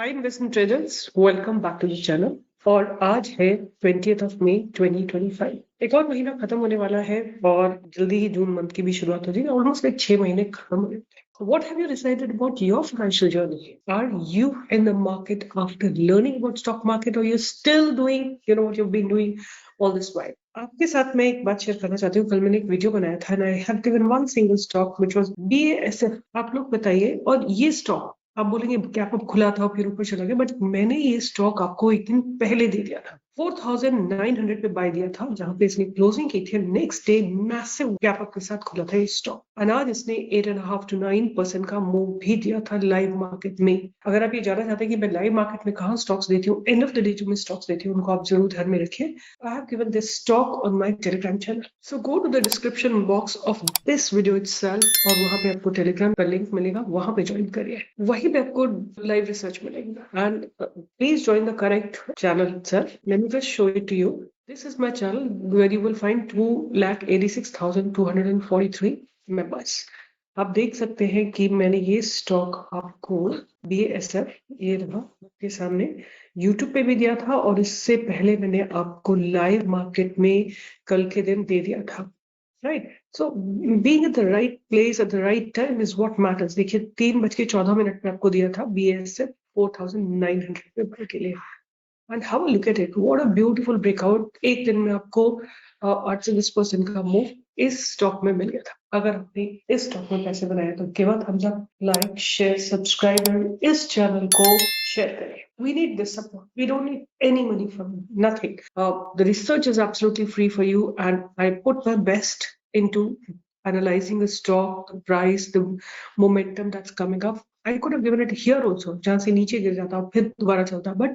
Hi investment traders, welcome back to the channel. और आज है 20th ऑफ मई 2025। एक और महीना खत्म होने वाला है और जल्दी ही जून मंथ की भी शुरुआत हो जाएगी। ऑलमोस्ट लाइक 6 महीने खत्म हो जाते हैं। What have you decided about your financial journey? Are you in the market after learning about stock market, or you're still doing, what you've been doing all this while? आपके साथ मैं एक बात शेयर करना चाहती हूँ। कल मैंने एक वीडियो बनाया था and I have given one single stock which was BASF। आप लोग बताइए, और ये स्टॉक आप बोलेंगे क्या आप खुला था फिर ऊपर चला गया, बट मैंने ये स्टॉक आपको एक दिन पहले दे दिया था। 4900 पे बाय दिया था, जहां पे इसने क्लोजिंग की थी। Next day massive gap up के साथ खुला था ये स्टॉक। आज इसने 8.5 to 9% का मूव भी दिया था लाइव मार्केट में। अगर आप ये जानना चाहते हैं कि मैं लाइव मार्केट में कहाँ स्टॉक्स देती हूँ, एंड ऑफ द डे जो मैं स्टॉक्स देती हूँ उनको आप जरूर ध्यान में रखिए। I have given this stock on my Telegram channel, so go to the description box of this video itself, और वहां पे आपको टेलीग्राम का लिंक मिलेगा, वहां पे ज्वाइन करिए। वहीं पे आपको लाइव रिसर्च मिलेगा। And please join the correct channel itself. Let me just show it to you. This is my channel where you will find 2,86,243 members. आप देख सकते हैं कि मैंने ये स्टॉक आपको BASF, ये रहा आपके सामने, YouTube पे भी दिया था, और इससे पहले मैंने आपको लाइव मार्केट में कल के दिन दे दिया था। Right, so being at the right place at the right time is what matters. देखिए 3:14 पे आपको दिया था BASF 4900 पे बाय के लिए। And how look at it, what a beautiful breakout. एक दिन में आपको 8 से 10% का मूव इस स्टॉक में मिल गया था। अगर आपने इस स्टॉक में पैसे बनाए तो केवल thumbs up, like, share, subscribe, इस चैनल को शेयर करें। We need this support. We don't need any money from you. Nothing. The research is absolutely free for you, and I put my best into analyzing the stock, the price, the momentum that's coming up. I could have given it here also, जहां से नीचे गिर जाता फिर दोबारा चलता, but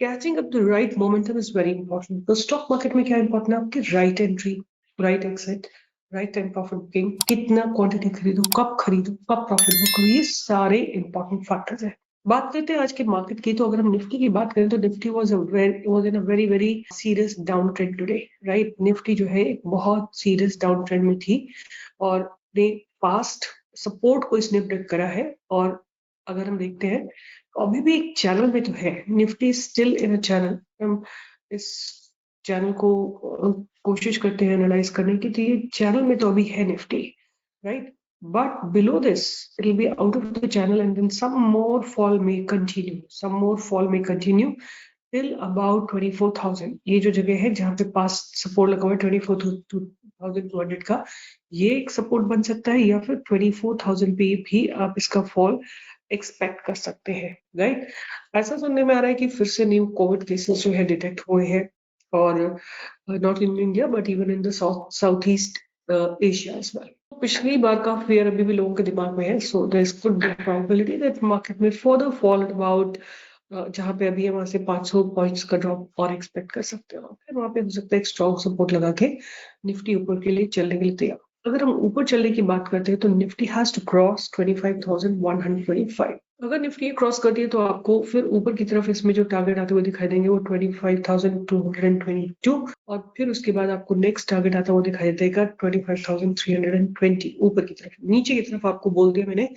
catching up the right momentum is very important. तो stock market में क्या इंपॉर्टेंट है? आपकी right entry, right exit, right time profit booking, कितना क्वांटिटी खरीदो, कब प्रॉफिट बुक करो, ये सारे इंपॉर्टेंट फैक्टर्स है। बात करते हैं आज के मार्केट की। तो अगर हम निफ्टी की बात करें तो Nifty was in a very very serious down trend today. Right, Nifty जो है एक बहुत सीरियस डाउन ट्रेंड में थी, और अपने पास्ट सपोर्ट को इसने ब्रेक करा है। और अगर हम देखते हैं अभी भी एक चैनल में तो है, Nifty still in a channel. हम इस चैनल को कोशिश करते हैं एनालाइज करने की, तो ये चैनल में तो अभी है Nifty, right, but below this it will be out of the channel, and then some more fall में कंटिन्यू टिल अबाउट 24,000। ये जो जगह है जहां पे पास सपोर्ट लगा हुआ है 24,200 का, ये एक सपोर्ट बन सकता है, या फिर 24,000 पे भी आप इसका फॉल एक्सपेक्ट कर सकते हैं। राइट, ऐसा सुनने में आ रहा है कि फिर से न्यू कोविड केसेस जो है डिटेक्ट हुए हैं, और not in India but even in the South East Asia as well. पिछली बार का फेयर अभी भी लोगों के दिमाग में है, so there could be probability that market में फर्दर फॉल अबाउट, जहां पे अभी है वहां से 500 पॉइंट्स का ड्रॉप और एक्सपेक्ट कर सकते हो। फिर वहां पे हो सकता है एक स्ट्रॉन्ग सपोर्ट लगा के निफ्टी ऊपर के लिए चलने के लिए तैयार। अगर हम ऊपर चलने की बात करते हैं तो निफ्टी हैज टू क्रॉस 25,125। अगर निफ्टी क्रॉस करती है तो आपको फिर ऊपर की तरफ इसमें जो टारगेट आते हुए दिखाई देंगे वो 25,222, और फिर उसके बाद आपको नेक्स्ट टारगेट आता हुआ दिखाई देगा 25,320 ऊपर की तरफ। नीचे की तरफ आपको बोल दिया मैंने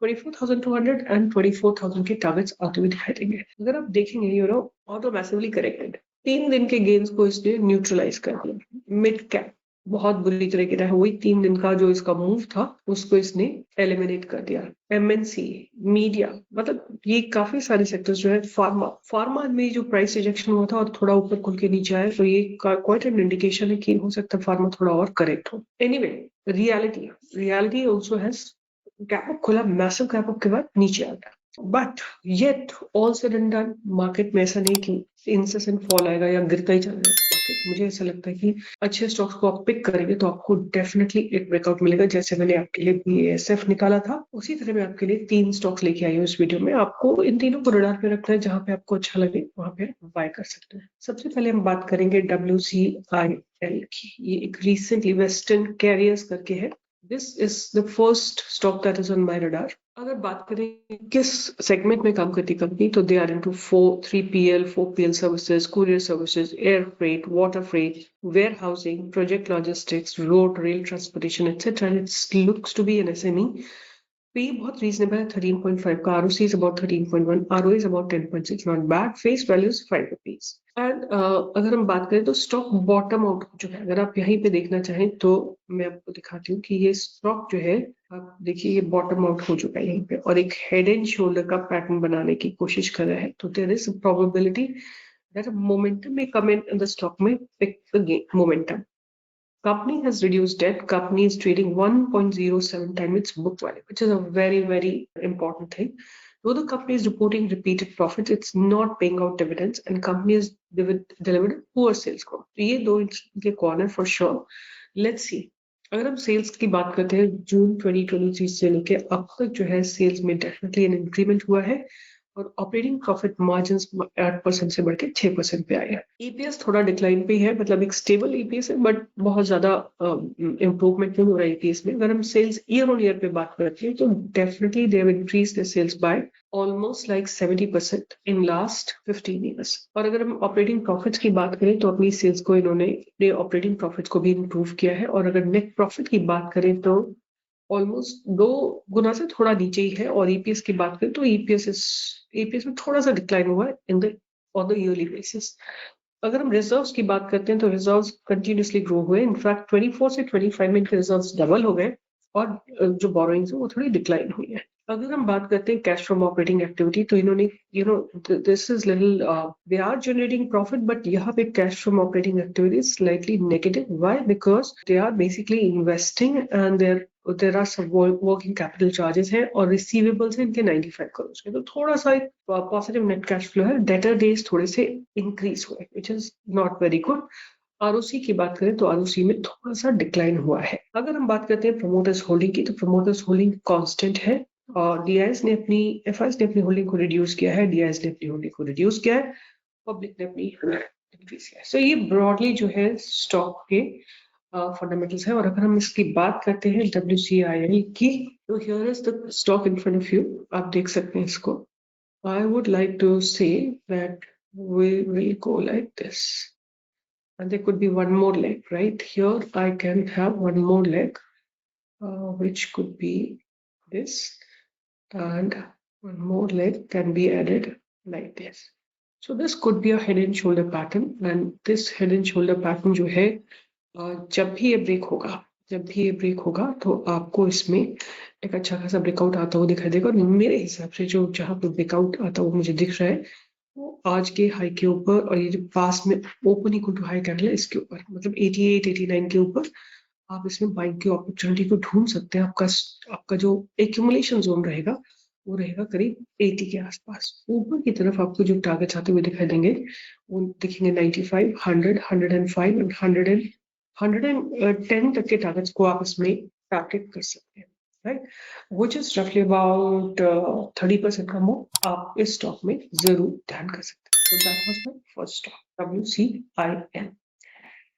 24,200 एंड 24,000 के टारगेट्स आते हुए दिखाई देंगे। अगर आप देखेंगे ऑटो मैसिवली करेक्टेड, 3 दिन के गेन्स को इसने न्यूट्रलाइज कर दिया। मिड कैप बहुत बुरी तरीके से वही 3 दिन का जो इसका मूव था उसको इसने एलिमिनेट कर दिया। MNC, मीडिया, मतलब ये काफी सारे सेक्टर्स जो है, फार्मा में जो प्राइस रिजेक्शन हुआ था और थोड़ा ऊपर खुल के नीचे आया, तो ये क्वाइट एन इंडिकेशन है कि हो सकता है फार्मा थोड़ा और करेक्ट हो। Anyway, reality also has gap up खुला, मैसिव गैप अप के बाद नीचे आ गया। But yet all said and done, market में ऐसा नहीं कि इंसेंट फॉल आएगा या गिरता ही चल रहा है मार्केट। मुझे ऐसा लगता है कि अच्छे स्टॉक्स को आप पिक करेंगे तो आपको डेफिनेटली एक ब्रेकआउट मिलेगा। जैसे मैंने आपके लिए BASF निकाला था, उसी तरह मैं आपके लिए 3 स्टॉक्स लेके आई हूँ इस वीडियो में। आपको इन तीनों को रडार पे रखना है, जहां पे आपको अच्छा लगे वहां पे बाय कर सकते हैं। सबसे पहले हम बात करेंगे WCIL की। ये एक रिसेंटली वेस्टर्न कैरियर्स करके है। This is the first stock that is on my radar. अगर बात करें किस सेगमेंट में काम करती कंपनी, तो they are into 3PL, 4PL services, courier services, air freight, water freight, warehousing, project logistics, road rail transportation, etcetera. It looks to be an SME P बहुत reasonable है 13.5 का, ROC is about 13.1, ROE is about 10.6, not bad. Face value is 5 rupees. And अगर हम बात करें तो stock bottom out हो चुका है। अगर आप यहीं पे देखना चाहें तो मैं आपको दिखाती हूँ कि ये स्टॉक जो है, आप देखिए ये बॉटम आउट हो चुका है यहीं पे और एक हेड एंड शोल्डर का पैटर्न बनाने की कोशिश कर रहा है। तो there is probability that momentum may come in and the stock may pick the momentum. Company has reduced debt. Company is trading 1.07 times its book value, which is a very, very important thing. Though the company is reporting repeated profits, it's not paying out dividends, and company has delivered poor sales growth. तो ये दो इनके corner for sure. Let's see. अगर हम sales की बात करते हैं जून 2023 से लेके अब तक जो है सेल्स में डेफिनेटली एन इंक्रीमेंट हुआ है और ऑपरेटिंग प्रॉफिट मार्जिन 8% से बढ़ के 6% पे आया है। ईपीएस थोड़ा डिक्लाइन पे है, मतलब एक स्टेबल ईपीएस है बट बहुत ज्यादा इंप्रूवमेंट नहीं हो रहा है ईपीएस में। अगर हम सेल्स ईयर ऑन ईयर पे बात करते हैं तो definitely they have increased the sales by almost like 70% in last 15 years. और अगर हम ऑपरेटिंग प्रॉफिट्स की बात करें तो अपनी सेल्स को इन्होंने अपने ऑपरेटिंग प्रॉफिट्स को भी इंप्रूव किया है। और अगर नेट प्रॉफिट की बात करें तो ऑलमोस्ट 2 गुना से थोड़ा नीचे ही है। और ईपीएस की बात करें तो ईपीएस में थोड़ा सा डिक्लाइन हुआ है in the on the yearly basis. अगर हम रिजर्व्स की बात करते हैं तो रिजर्व्स कंटिन्यूसली ग्रो हुए। इनफैक्ट 24 से 25 में इनके रिजर्व्स डबल हो गए और जो बोरोइंग्स है वो थोड़ी डिक्लाइन हुई है। अगर हम बात करते हैं कैश फ्रॉम ऑपरेटिंग एक्टिविटी तो इन्होंने this is little they are generating profit but यहाँ पे cash from operating activity is slightly negative. Why? Because they are basically investing and there are some working capital charges हैं और receivables हैं इनके 95 करोड़ के। तो थोड़ा सा एक पॉजिटिव नेट कैश फ्लो है। डेटर डेज थोड़े से इंक्रीज हुए which is not very good. ROC की बात करें तो आरओसी में थोड़ा सा डिक्लाइन हुआ है। अगर हम बात करते हैं प्रमोटर्स होल्डिंग की तो प्रमोटर्स होल्डिंग कांस्टेंट है और डीआईएस ने अपनी होल्डिंग को रिड्यूस किया है, डीआईएस ने अपनी होल्डिंग को रिड्यूस किया है, पब्लिक ने अपनी इंक्रीज किया है। सो ये ब्रॉडली जो है स्टॉक के फंडामेंटल्स है। और अगर हम इसकी बात करते हैं WCIL की तो here is the stock in front of you, आप देख सकते हैं इसको। I would like to say that we will go like this and there could be one more leg right here. I can have one more leg which could be this, and one more leg can be added like this. So this could be a head and shoulder pattern, and this head and shoulder pattern जो है जब भी ये break होगा तो आपको इसमें एक अच्छा खासा ब्रेकआउट आता हुआ दिखाई देगा। और मेरे हिसाब से जो जहां पे ब्रेकआउट आता हुआ मुझे दिख रहा है वो आज के हाई के ऊपर और ये जो पास में open equal to high candle है इसके ऊपर, मतलब 88 89 के ऊपर आप इसमें बाइंग की अपॉर्चुनिटी को ढूंढ सकते हैं। आपका जो एक्यूमुलेशन जोन रहेगा वो रहेगा करीब 80 के आसपास। ऊपर की तरफ आपको जो टारगेट्स आते हुए दिखाई देंगे वो दिखेंगे 95, 100, 105 एंड 110 तक के टारगेट्स को आप इसमें टारगेट कर सकते हैं, right, which is roughly about 30% का मूव आप इस स्टॉक में जरूर ध्यान कर सकते हैं। So that was my first stock, WCIL।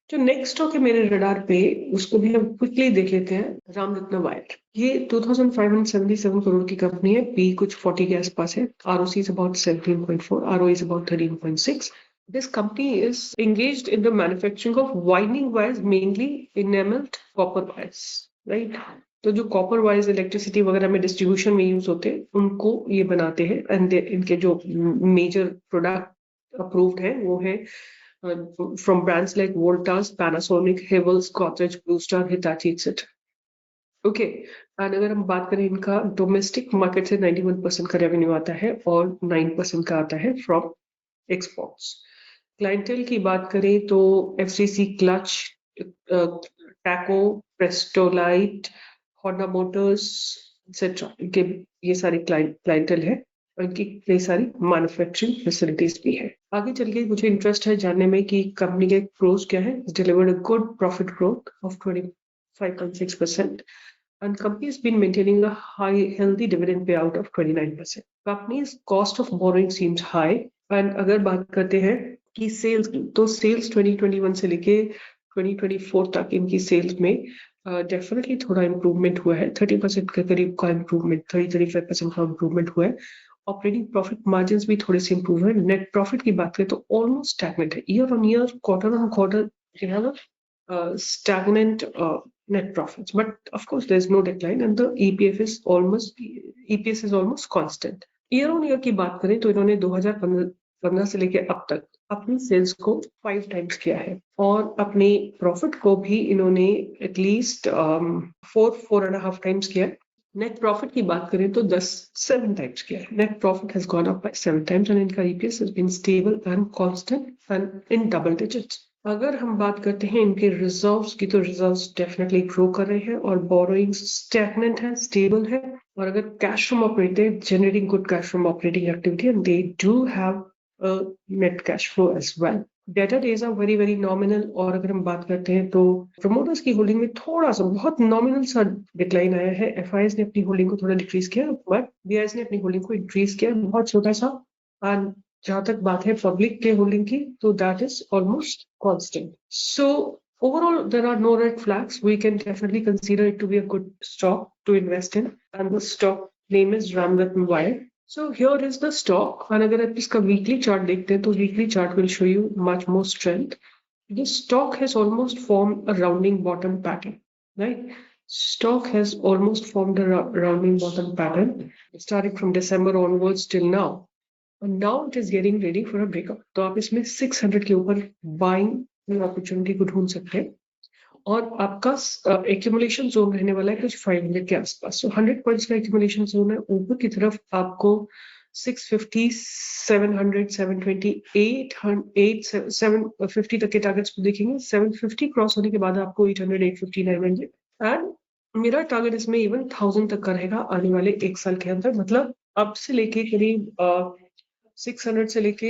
जो नेक्स्ट स्टॉक है मेरे रडार पे उसको भी हम क्विकली देख लेते हैं, रामरत्न वायर। ये 2577 करोड़ की कंपनी है, पी कुछ 40 के आसपास है, ROC is about 17.4, ROE is about 13.6। This company is engaged in the manufacturing of winding wires, mainly enameled copper wires, right? तो जो कॉपर वायर्स इलेक्ट्रिसिटी वगैरह में डिस्ट्रीब्यूशन में यूज होते हैं उनको ये बनाते हैं। एंड इनके जो मेजर प्रोडक्ट अप्रूव्ड है वो है from brands like Voltas, Panasonic, Havells, Godrej, Blue Star, Hitachi, etc. Okay, and अगर हम बात करें इनका डोमेस्टिक मार्केट से 91% का रेवेन्यू आता है और 9% का आता है फ्रॉम एक्सपोर्ट्स। क्लाइंटेल की बात करें तो FCC, clutch, Taco, Prestolite, Honda motors etcetera, इनके ये सारे क्लाइंटेल है और इनकी कई सारी मैन्युफैक्चरिंग फैसिलिटीज भी है। आगे चल के मुझे इंटरेस्ट है जानने में कि कंपनी के प्रोज क्या है। Delivered a good profit growth of 25.6% and company has been maintaining a high healthy dividend payout of 29%. Company's cost of borrowing seems high, and अगर बात करते हैं कि सेल्स की तो सेल्स 2021 से लेके 2024 तक इनकी सेल्स में डेफिनेटली थोड़ा इम्प्रूवमेंट हुआ है, 30% के करीब का इम्प्रूवमेंट, 30-35% का इम्प्रूवमेंट हुआ है। ऑपरेटिंग प्रॉफिट मार्जिन भी थोड़े से इम्प्रूव है। नेट प्रॉफिट की बात करें तो ऑलमोस्ट स्टैगनेंट है, year on year, quarter on quarter stagnant net profits. But of course, there's no decline and the EPS is almost constant. Year on year की बात करें तो इन्होंने 2015 से लेके अब तक अपनी सेल्स को 5 टाइम्स किया है और अपनी प्रॉफिट को भी इन्होंने एटलीस्ट 4.5 टाइम्स किया है. नेट प्रॉफिट की बात करें तो 7 टाइम्स किया है. Net profit has gone up by 7 times and इनका EPS has been stable and constant and in double digits. अगर हम बात करते हैं इनके रिजर्व्स की तो रिजर्व्स डेफिनेटली ग्रो कर रहे हैं और बोरोइंग्स स्टैग्नेंट है, स्टेबल है. और अगर cash from operating generating good cash from operating activity and they do have net cash flow as well. Debtor days are very very nominal. और अगर हम बात करते हैं तो प्रमोटर्स की होल्डिंग में थोड़ा सा बहुत नॉमिनल सा डिक्लाइन आया है. एफआईएस ने अपनी होल्डिंग को थोड़ा डिक्रीज किया बट बीआईएस ने अपनी होल्डिंग को इंक्रीज किया बहुत छोटा सा. एंड जहां तक बात है पब्लिक के होल्डिंग की तो that is almost constant. So overall there are no red flags. We can definitely consider it to be a good stock to invest in and the stock name is Ramrattan Wire. So here is the stock and अगर आप इसका weekly chart देखते हैं तो weekly chart will show you much more strength. This stock has almost formed a rounding bottom pattern, right? Stock has almost formed a rounding bottom pattern starting from December onwards till now. And now it is getting ready for a breakup. तो आप इसमें 600 के ऊपर buying opportunity को ढूंढ सकते हैं और आपका एक्यूमुलेशन जोन रहने वाला है कुछ 500 के आसपास. सो 100 पॉइंट्स का एक्यूमुलेशन जोन है. ऊपर की तरफ आपको 650, 700, 720, 800, 750 तक के टारगेट्स को देखेंगे. 750 क्रॉस होने के बाद आपको 800, 850, 900 एंड मेरा टारगेट इसमें इवन 1000 तक का रहेगा आने वाले एक साल के अंदर. मतलब अब से लेके करीब 600 से लेके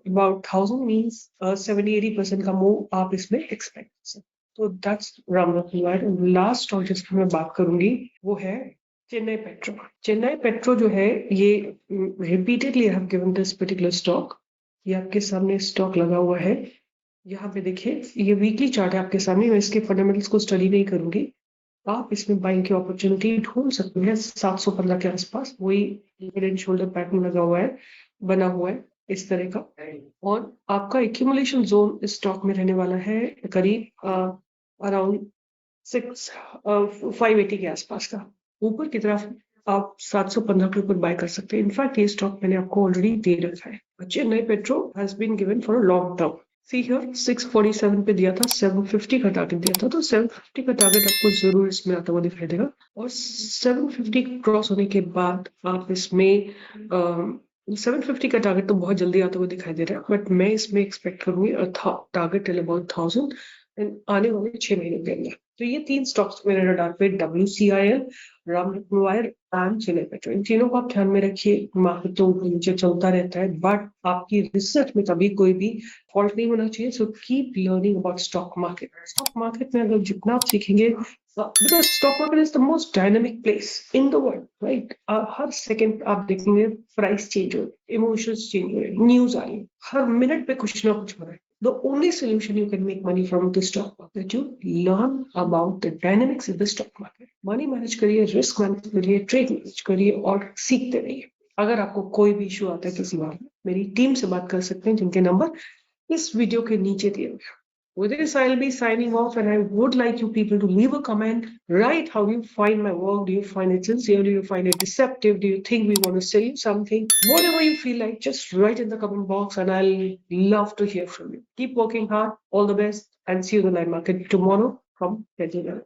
about 1000 means 70-80% का मूव आप इसमें एक्सपेक्ट कर सकते. तो that's Ramratan wire. Last stock जिसकी मैं बात करूंगी वो है चेन्नई पेट्रो. चेन्नई पेट्रो जो है ये repeatedly I have given this particular stock. ये आपके सामने स्टॉक लगा हुआ है. यहाँ पे देखिए ये वीकली चार्ट है आपके सामने. मैं इसके फंडामेंटल्स को स्टडी नहीं करूंगी. आप इसमें बाइंग की अपॉर्चुनिटी ढूंढ सकते हैं 715 के आसपास. वही हेड एंड शोल्डर पैटर्न लगा हुआ है, बना हुआ है इस तरह का. और आपका एक्यूमुलेशन जोन इस स्टॉक में रहने वाला है करीब अराउंड 580 के आसपास का. ऊपर की तरफ आप 715 के ऊपर बाय कर सकते हैं. इनफैक्ट ये स्टॉक मैंने आपको ऑलरेडी दे रखा है. Chennai Petro has been given for a long term. See here 647 पे दिया था, 750 का टारगेट दिया था. तो 750 का टारगेट आपको जरूर इसमें आता हुआ दिखाई देगा. और 750 क्रॉस होने के बाद आप इसमें 750 का टारगेट तो बहुत जल्दी आता हुआ दिखाई दे रहा है बट मैं इसमें एक्सपेक्ट करूंगी टारगेट टिल अबाउट 1000 आने वाले 6 महीने के अंदर. तो ये 3 स्टॉक्स मेरे रडार पे WCIL, Ramratan wire and Chennai petro. इन तीनों को आप ध्यान में रखिए. मार्केट तो ऊपर नीचे चलता रहता है बट आपकी रिसर्च में कभी कोई भी फॉल्ट नहीं होना चाहिए. So keep learning about stock market. Stock market में अगर जितना आप सीखेंगे because stock market is the most dynamic place in the world, right? Her second आप देखेंगे प्राइस चेंज हो रही है, इमोशंस चेंज हो रहे हैं, न्यूज आ रही है, हर मिनट पे कुछ ना कुछ हो रहा है. The only solution you can make money from the stock market that you learn about the dynamics of the stock market. Money manage करिए, रिस्क मैनेज करिए, ट्रेड मैनेज करिए और सीखते रहिए. अगर आपको कोई भी इशू आता है किसी बात में मेरी टीम से बात कर सकते हैं जिनके नंबर इस वीडियो के नीचे दिए हुए. With this, I'll be signing off and I would like you people to leave a comment. Write how you find my work. Do you find it sincere? Do you find it deceptive? Do you think we want to sell you something? Whatever you feel like, just write in the comment box and I'll love to hear from you. Keep working hard. All the best and see you in the live market tomorrow from 10 to 11.